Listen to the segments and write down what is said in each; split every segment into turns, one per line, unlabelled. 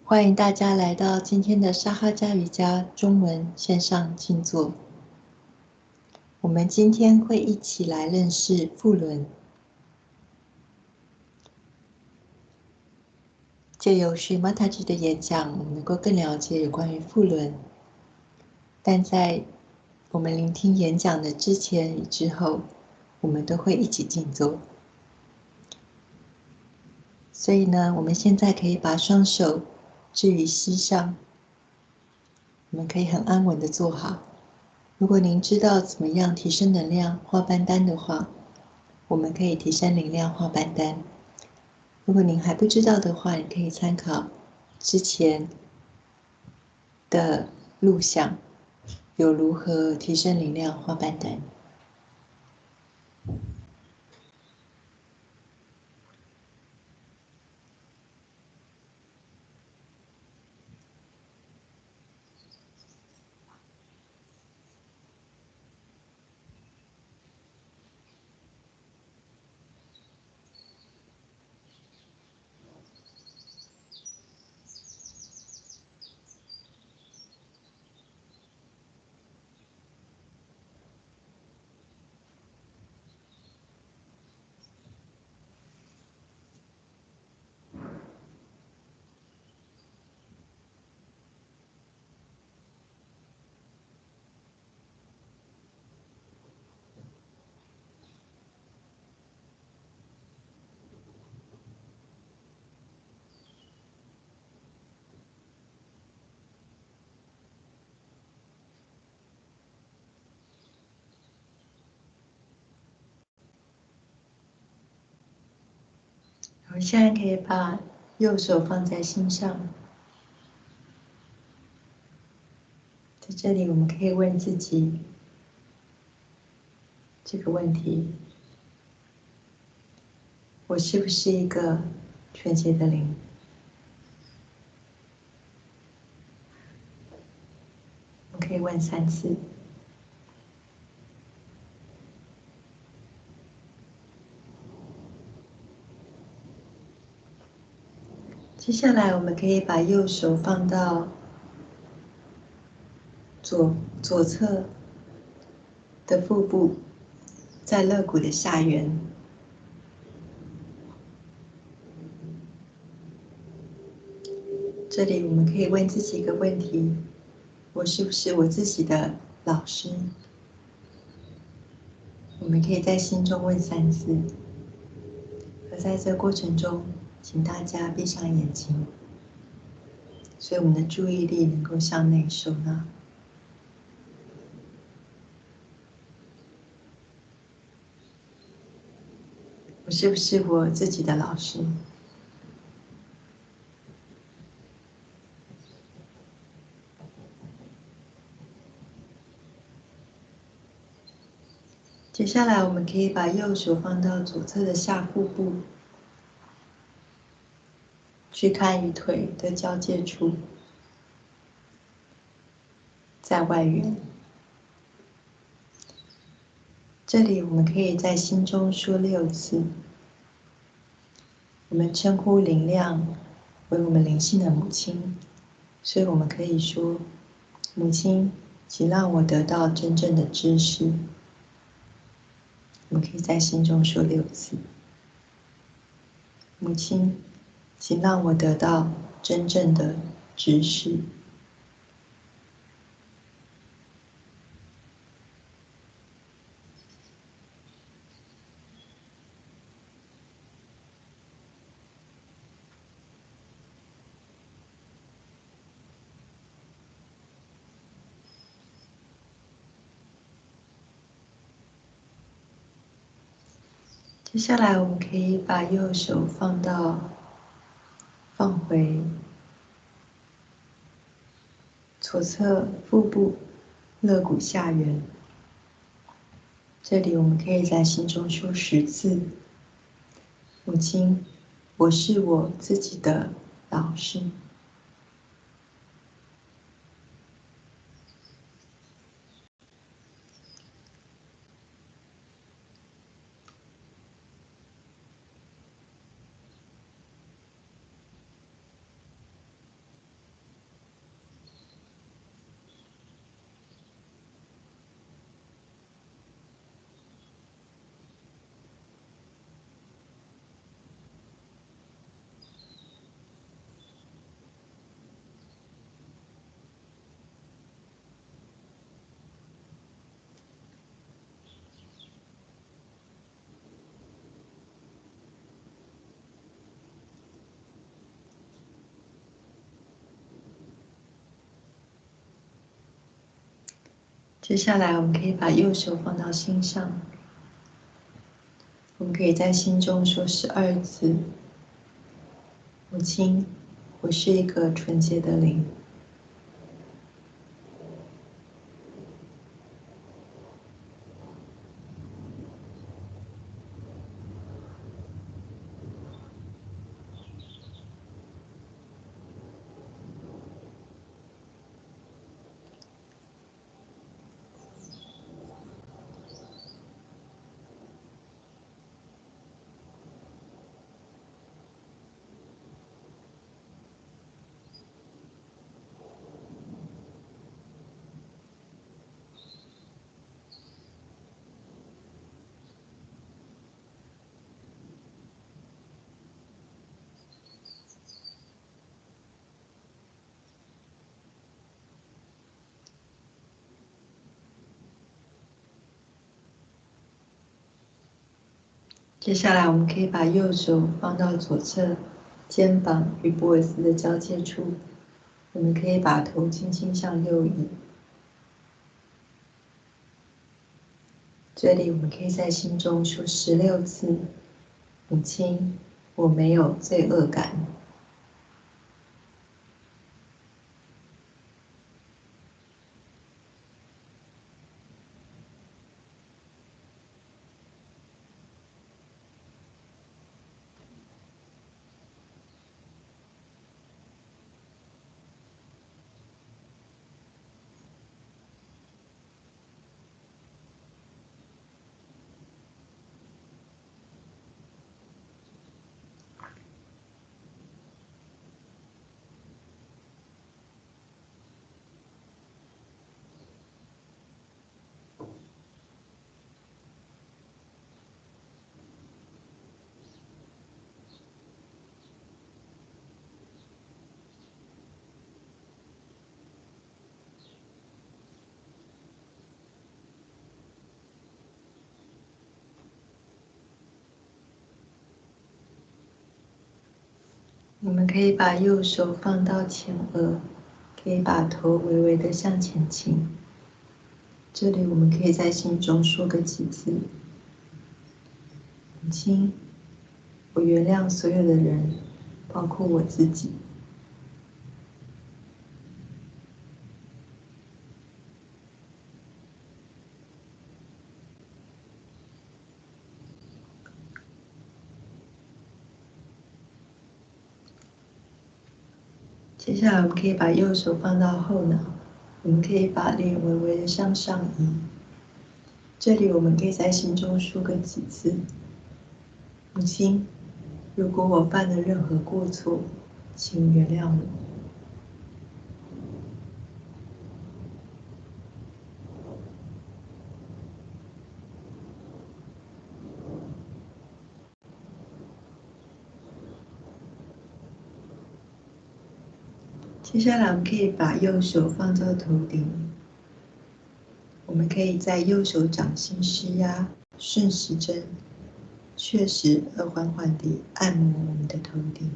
欢迎大家来到今天的沙哈加瑜伽中文线上静坐。我们今天会一起来认识腹轮，借由Shri Mataji的演讲，我们能够更了解有关于腹轮。但在我们聆听演讲的之前与之后，我们都会一起静坐。所以呢，我们现在可以把双手置于膝上，我们可以很安稳的坐好。如果您知道怎么样提升能量画班丹的话，我们可以提升能量画班丹。如果您还不知道的话，你可以参考之前的录像，有如何提升能量画班丹。我们现在可以把右手放在心上，在这里我们可以问自己这个问题：我是不是一个纯洁的灵？我们可以问3次。接下来我们可以把右手放到左侧的腹部，在肋骨的下缘。这里我们可以问自己一个问题：我是不是我自己的老师？我们可以在心中问3次。而在这过程中，请大家闭上眼睛，所以我们的注意力能够向内收纳。我是不是我自己的老师？接下来，我们可以把右手放到左侧的下腹部，去看与腿的交界处，在外缘。这里我们可以在心中说6次。我们称呼灵量为我们灵性的母亲，所以我们可以说：母亲，请让我得到真正的知识。我们可以在心中说6次。母亲，请让我得到真正的知识。接下来，我们可以把右手放回左侧腹部肋骨下缘。这里我们可以在心中说10次：母亲，我是我自己的老师。接下来，我们可以把右手放到心上，我们可以在心中说12次：母亲，我是一个纯洁的灵。接下来，我们可以把右手放到左侧肩膀与脖子的交界处，我们可以把头轻轻向右移。这里，我们可以在心中说16次：母亲，我没有罪恶感。我们可以把右手放到前额，可以把头微微的向前倾。这里我们可以在心中说个几次：母亲，我原谅所有的人，包括我自己。接下来，我们可以把右手放到后脑，我们可以把脸微微的向上移。这里我们可以在心中说个几次：母亲，如果我犯了任何过错，请原谅我。接下来，我们可以把右手放到头顶，我们可以在右手掌心施压，顺时针，确实而缓缓地按摩我们的头顶。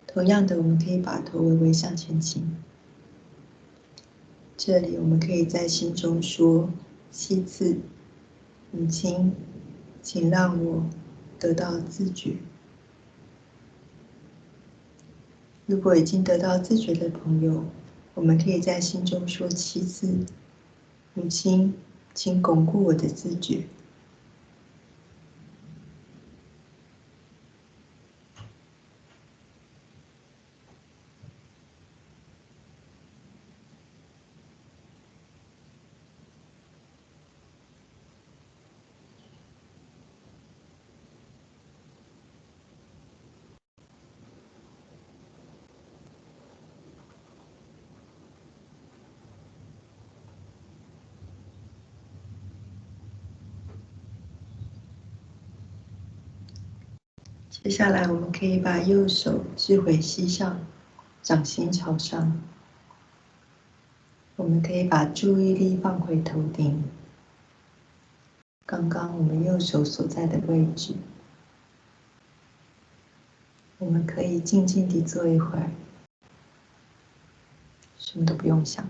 同样的，我们可以把头微微向前倾。这里我们可以在心中说7次：母亲，请让我得到自觉。如果已经得到自觉的朋友，我们可以在心中说7次：母亲，请巩固我的自觉。接下来，我们可以把右手置回膝上，掌心朝上。我们可以把注意力放回头顶，刚刚我们右手所在的位置。我们可以静静地坐一会儿，什么都不用想。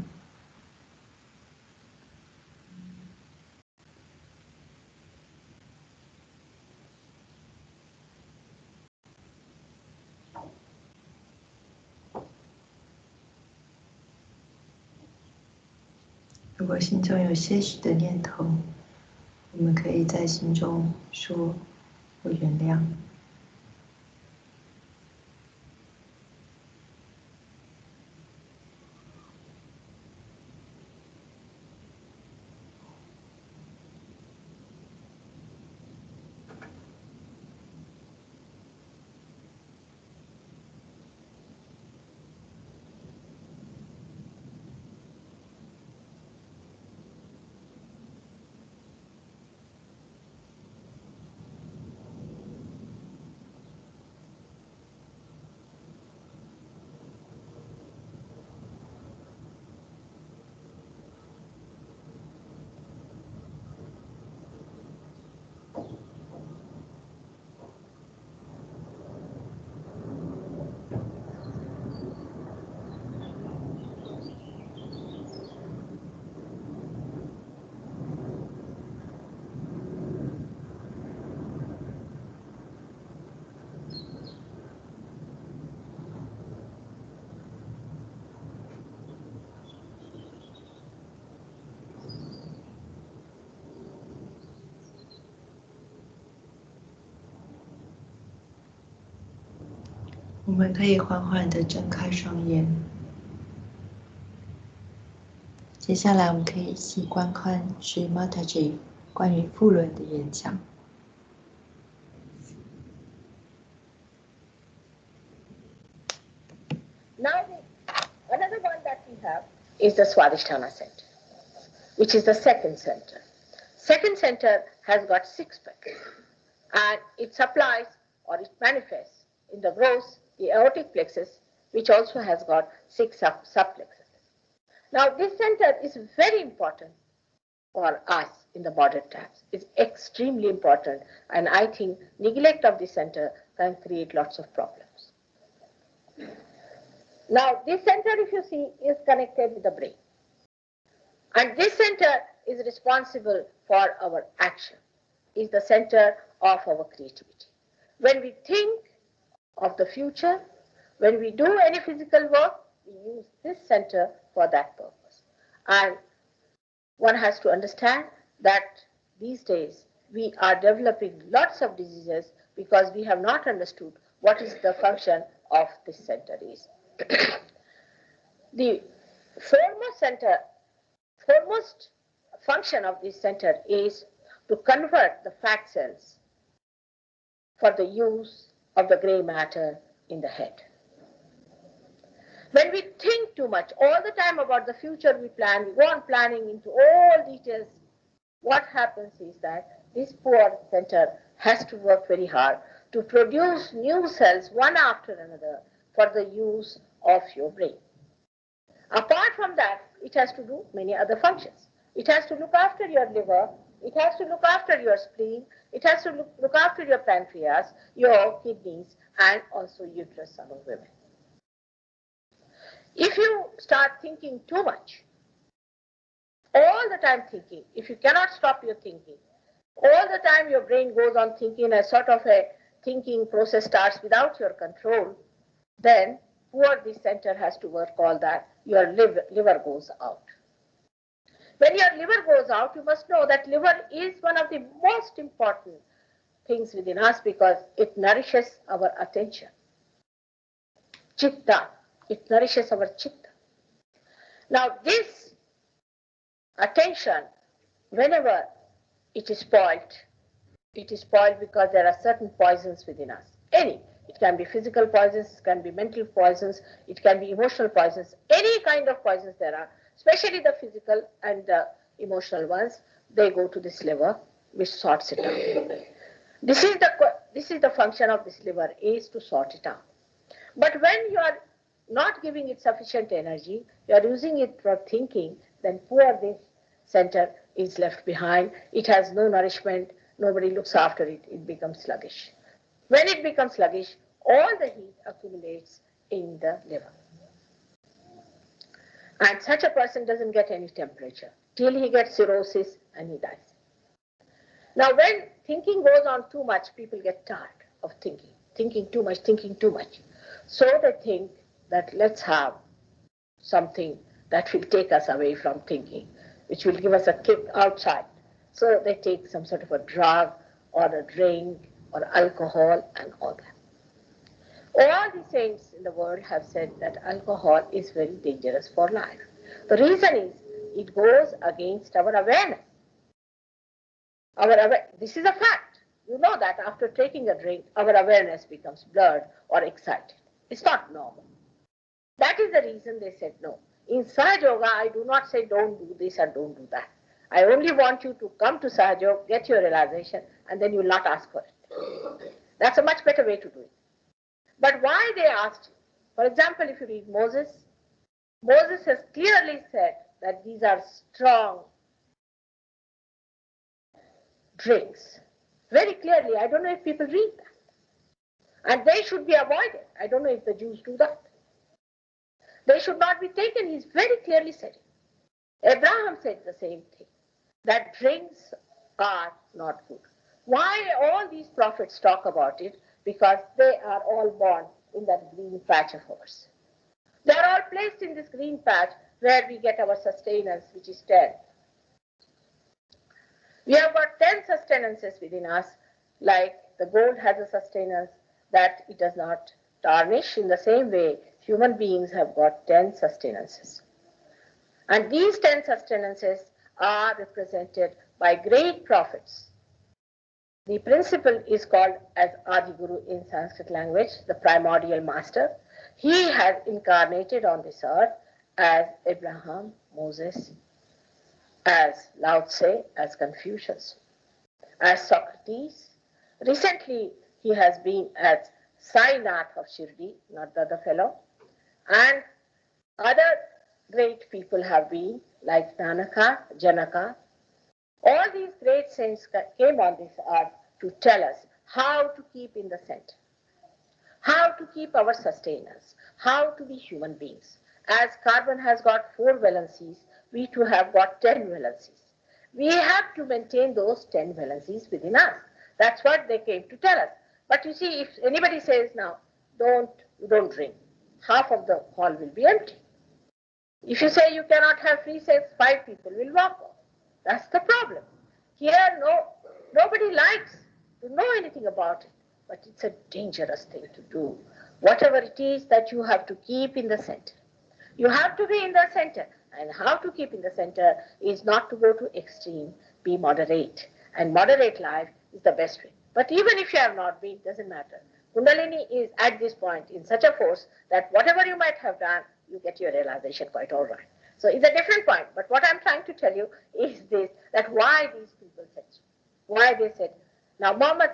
如果心中有些许的念头，我们可以在心中说“我原谅”。我们可以缓缓地睁开双眼。接下来，我们可以一起观看Shri Mataji 关于腹轮的演讲。
Now, another one that we have is the Swadhisthana center, which is the second center. Second center has got 6 pecks, and it supplies or it manifests in the gross, the aortic plexus, which also has got 6 subplexuses. Now, this center is very important for us in the modern times. It's extremely important, and I think neglect of this center can create lots of problems. Now, this center, if you see, is connected with the brain. And this center is responsible for our action, is the center of our creativity. When we think of the future, when we do any physical work, we use this center for that purpose. And one has to understand that these days we are developing lots of diseases because we have not understood what is the function of this center is. The foremost function of this center is to convert the fat cells for the use of the gray matter in the head. When we think too much, all the time about the future we plan, we go on planning into all details, what happens is that this poor center has to work very hard to produce new cells one after another for the use of your brain. Apart from that, it has to do many other functions. It has to look after your liver, it has to look after your spleen, it has to look after your pancreas, your kidneys, and also uterus among women. If you start thinking too much, all the time thinking, if you cannot stop your thinking, all the time your brain goes on thinking, a sort of a thinking process starts without your control, then poor this center has to work all that, your liver goes out. When your liver goes out, you must know that liver is one of the most important things within us because it nourishes our attention. Chitta, it nourishes our chitta. Now this attention, whenever it is spoiled because there are certain poisons within us. It can be physical poisons, it can be mental poisons, it can be emotional poisons, any kind of poisons there are, especially the physical and the emotional ones, they go to this liver, which sorts it out. This is the function of this liver, is to sort it out. But when you are not giving it sufficient energy, you are using it for thinking, then poor this center is left behind. It has no nourishment, nobody looks after it, it becomes sluggish. When it becomes sluggish, all the heat accumulates in the liver. And such a person doesn't get any temperature till he gets cirrhosis and he dies. Now when thinking goes on too much, people get tired of thinking too much. So they think that let's have something that will take us away from thinking. which will give us a kick outside. So they take some sort of a drug or a drink or alcohol and all that. All the saints in the world have said that alcohol is very dangerous for life. The reason is it goes against our awareness. This is a fact. You know that after taking a drink, our awareness becomes blurred or excited. It's not normal. That is the reason they said no. In Sahaja Yoga, I do not say don't do this and don't do that. I only want you to come to Sahaja Yoga, get your realization, and then you will not ask for it. That's a much better way to do it. But why they asked? For example, if you read Moses, Moses has clearly said that these are strong drinks. Very clearly, I don't know if people read that. And they should be avoided. I don't know if the Jews do that. They should not be taken. He's very clearly said it. Abraham said the same thing, that drinks are not good. Why all these prophets talk about it? Because they are all born in that green patch of ours. They are all placed in this green patch where we get our sustenance, which is 10. We have got 10 sustenances within us, like the gold has a sustenance that it does not tarnish. In the same way, human beings have got 10 sustenances. And these 10 sustenances are represented by great prophets. The principal is called as Adi Guru in Sanskrit language, the primordial master. He has incarnated on this earth as Abraham, Moses, as Lao Tse, as Confucius, as Socrates. Recently, he has been as Sainath of Shri, not the other fellow. And other great people have been like Nanaka, Janaka. All these great saints came on this earth to tell us how to keep in the center, how to keep our sustenance, how to be human beings. As carbon has got 4 valencies, we too have got 10 valencies. We have to maintain those 10 valencies within us. That's what they came to tell us. But you see, if anybody says now, don't drink, half of the hall will be empty. If you say you cannot have free sex, 5 people will walk off. That's the problem. Here, nobody likes to know anything about it, but it's a dangerous thing to do. Whatever it is that you have to keep in the center. You have to be in the center. And how to keep in the center is not to go to extreme, be moderate. And moderate life is the best way. But even if you have not been, it doesn't matter. Kundalini is at this point in such a force that whatever you might have done, you get your realization quite all right. So it's a different point. But what I'm trying to tell you is this, that why these people said so. Why they said. Now Muhammad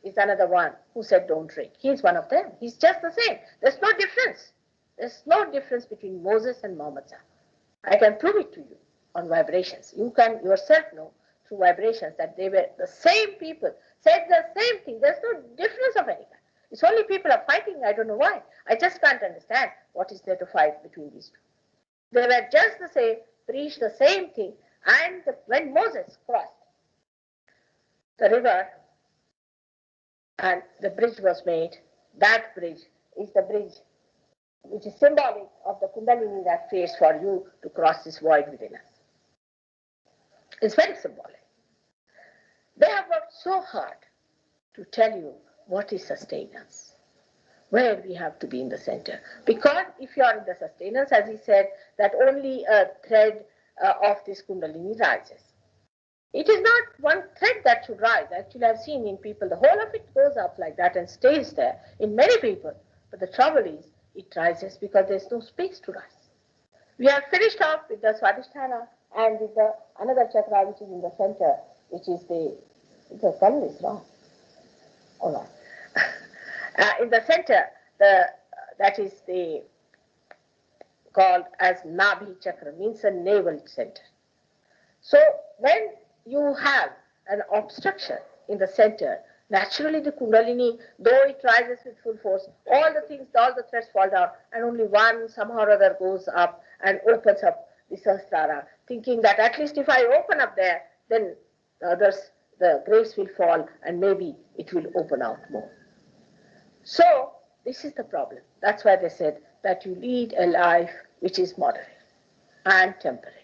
is another one who said don't drink. He's one of them. He's just the same. There's no difference. There's no difference between Moses and Muhammad. I can prove it to you on vibrations. You can yourself know through vibrations that they were the same people, said the same thing. There's no difference of any kind. It's only people are fighting. I don't know why. I just can't understand what is there to fight between these two. They were just the same, preached the same thing. And when Moses crossed the river and the bridge was made, that bridge is the bridge which is symbolic of the Kundalini that creates for you to cross this void within us. It's very symbolic. They have worked so hard to tell you what is sustenance, where we have to be in the center. Because if you are in the sustenance, as he said, that only a thread of this Kundalini rises. It is not one thread that should rise. Actually, I've seen in people, the whole of it goes up like that and stays there in many people. But the trouble is, it rises because there's no space to rise. We have finished off with the Swadhisthana and with the another chakra which is in the center, which is the color is wrong. All right. In the center, that is the called as Nabhi chakra, means a navel center. So when you have an obstruction in the center, naturally the Kundalini, though it rises with full force, all the threads fall down, and only one somehow or other goes up and opens up the Sahasrara, thinking that at least if I open up there, then the grace will fall and maybe it will open out more. So this is the problem. That's why they said that you lead a life which is moderate and temperate.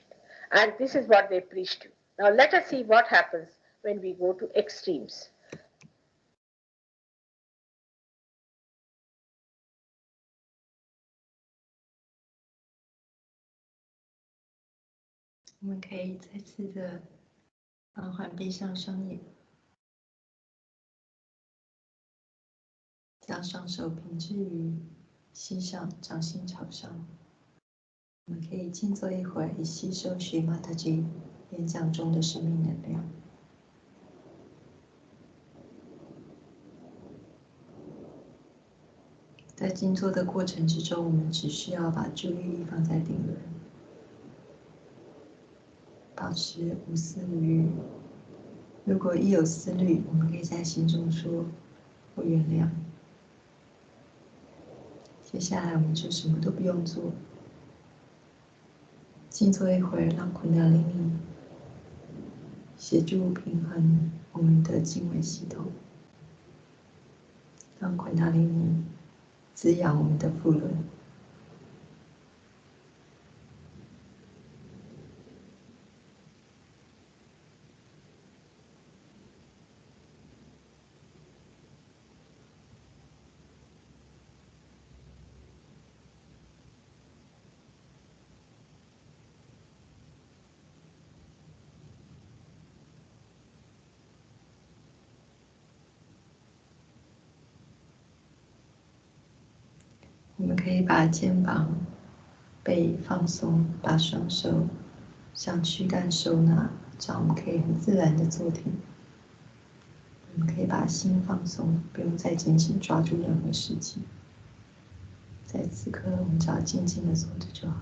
And this is what they preach to. Now let us see what happens when we go to extremes.
我们可以再次的缓缓闭上双眼，将双手平置于膝上，掌心朝上。我们可以静坐一会儿，以吸收Shri Mataji演讲中的生命能量。在静坐的过程之中，我们只需要把注意力放在顶轮，保持无思无欲。如果一有思虑，我们可以在心中说“我原谅”。接下来我们就什么都不用做，静坐一会儿，让昆达里尼协助平衡我们的经纬系统，让昆达里尼滋养我们的腹轮。我们可以把肩膀、背放松，把双手向躯干收纳，这样我们可以很自然的坐挺。我们可以把心放松，不用再紧紧抓住任何事情。在此刻，我们只要静静的坐着就好。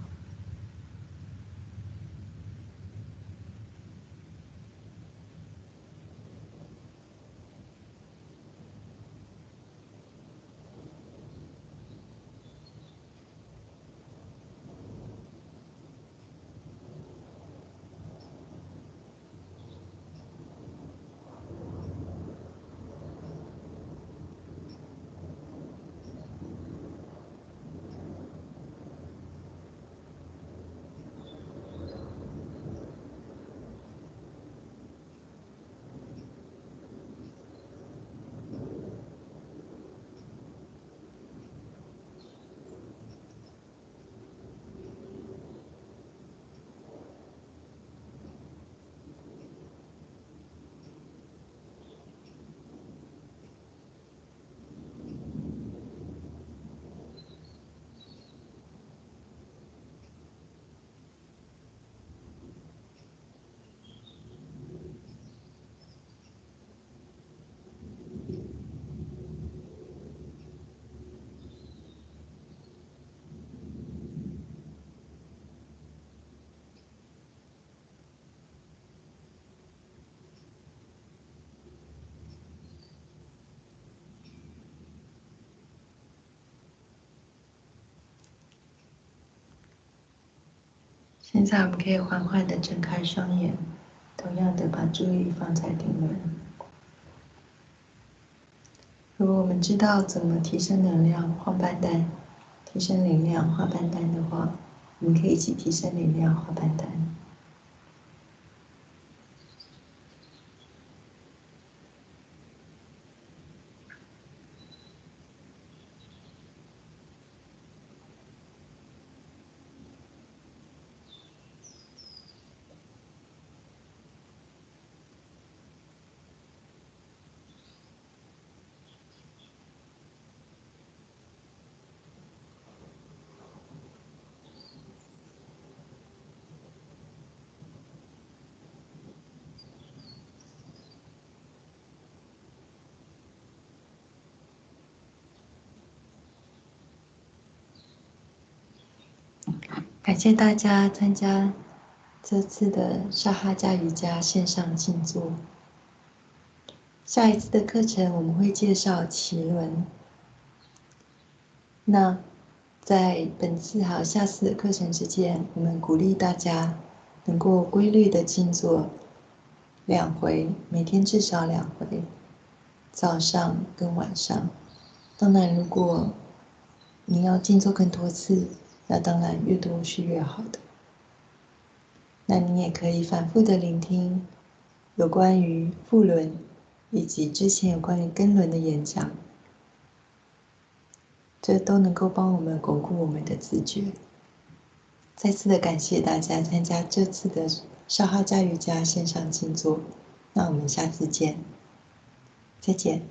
现在我们可以缓缓的睁开双眼，同样的把注意力放在顶轮。如果我们知道怎么提升能量画斑丹，提升能量画斑丹的话，我们可以一起提升能量画斑丹。感谢大家参加这次的沙哈加瑜伽线上静坐。下一次的课程我们会介绍脐轮。那在本次还有下次的课程之间，我们鼓励大家能够规律的静坐2回，每天至少2回，早上跟晚上。当然，如果你要静坐更多次，那当然越多是越好的。那你也可以反复的聆听有关于腹轮以及之前有关于根轮的演讲，这都能够帮我们巩固我们的自觉。再次的感谢大家参加这次的沙哈加瑜伽线上静坐，那我们下次见，再见。